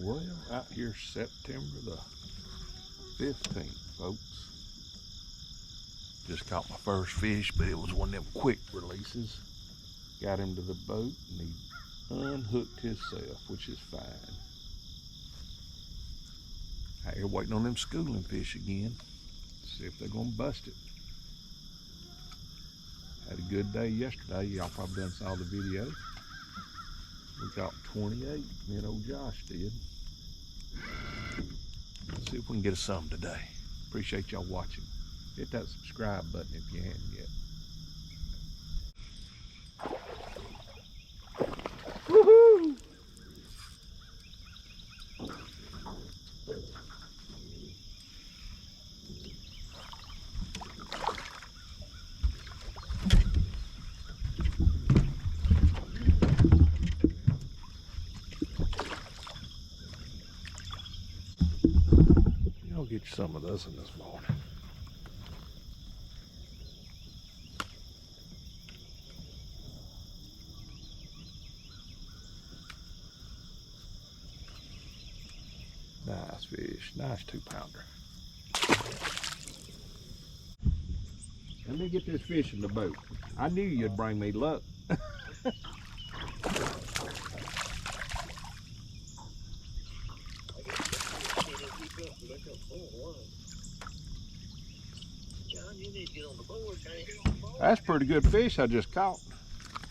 Well, out here September the 15th, folks. Just caught my first fish, but it was one of them quick releases. Got him to the boat and he unhooked himself, which is fine. Out here waiting on them schooling fish again. See if they're gonna bust it. Had a good day yesterday. Y'all probably done saw the video. We caught 28, me and old Josh did. Let's see if we can get us some today. Appreciate y'all watching. Hit that subscribe button if you haven't yet. Woohoo! I'll get you some of those in this morning. Nice fish, nice 2-pounder. Let me get this fish in the boat. I knew you'd bring me luck. That's a pretty good fish I just caught.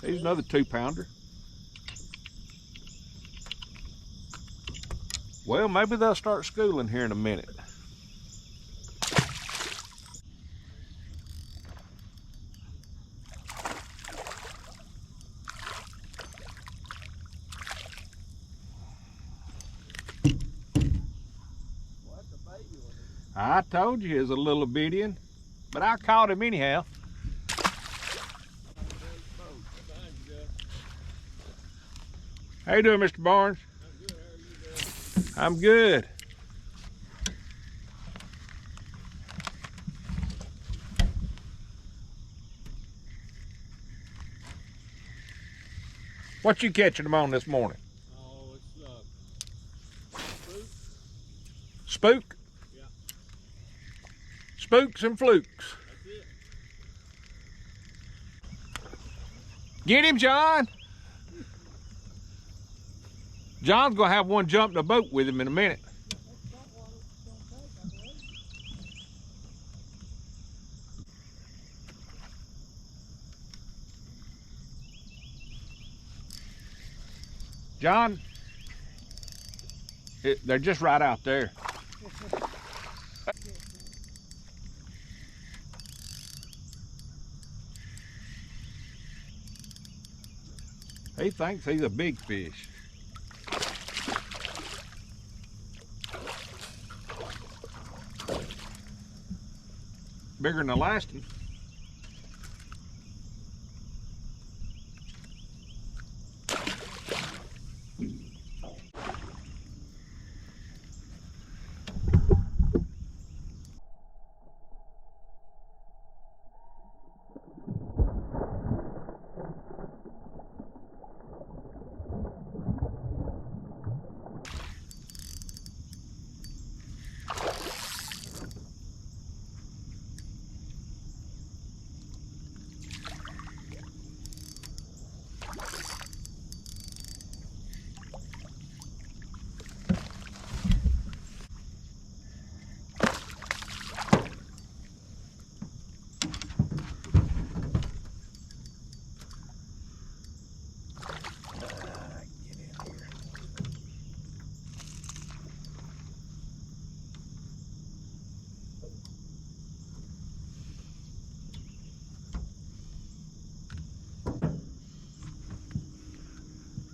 Here's another 2-pounder. Well, maybe they'll start schooling here in a minute. I told you he was a little bitty one, but I caught him anyhow. How you doing, Mr. Barnes? I'm good. How are you doing? I'm good. What you catching them on this morning? Oh, it's spook. Spook? Yeah. Spooks and flukes. That's it. Get him, John. John's gonna have one jump in the boat with him in a minute. John, they're just right out there. He thinks he's a big fish. Bigger than the last one.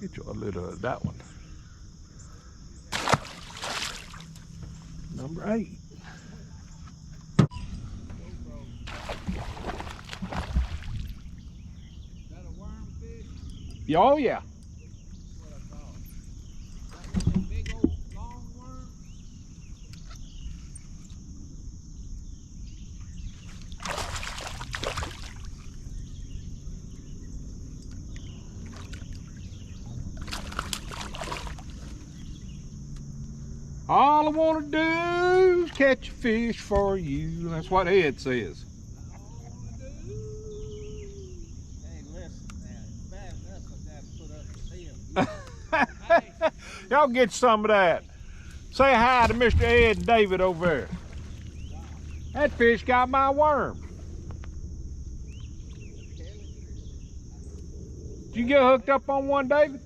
Get you a little of that one. Number 8. Is that a worm fish? Oh yeah. That's what I thought. That's a big old long worm? All I want to do is catch a fish for you. That's what Ed says. Hey, listen now. It's bad enough I got to put up with them. Y'all get some of that. Say hi to Mr. Ed and David over there. That fish got my worm. Did you get hooked up on one, David?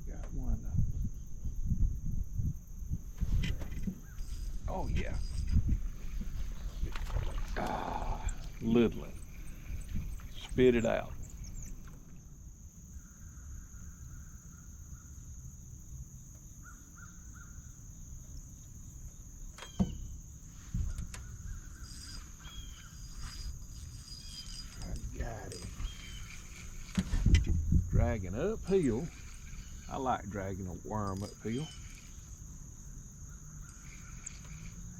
Got one. Oh yeah. Ah, little. Spit it out. Got him. Dragging uphill. I like dragging a worm uphill.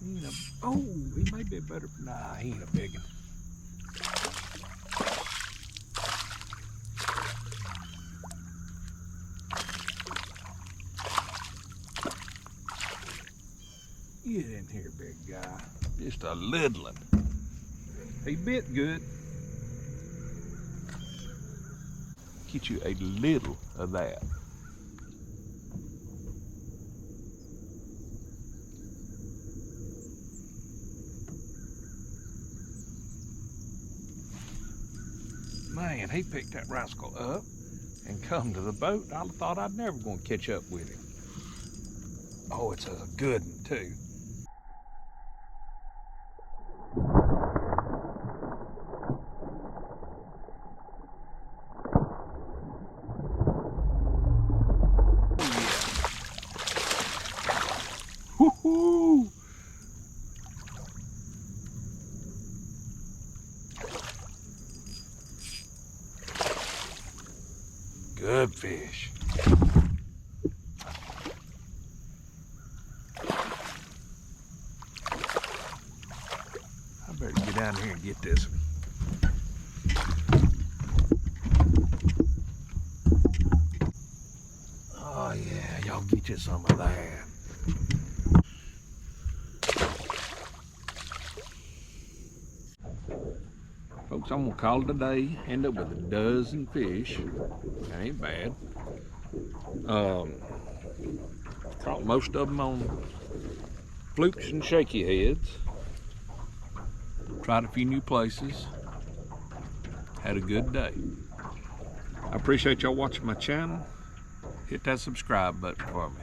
He ain't a, oh, he may be better. Nah, he ain't a big one. Get in here, big guy. Just a little one. He bit good. Get you a little of that. Man, he picked that rascal up and come to the boat. I thought I'd never gonna catch up with him. Oh, it's a good one too. Woo-hoo! Good fish. I better get down here and get this one. Oh yeah, y'all get you some of that. Folks, I'm gonna call it a day. End up with a dozen fish. That ain't bad. Caught most of them on flukes and shaky heads. Tried a few new places. Had a good day. I appreciate y'all watching my channel. Hit that subscribe button for me.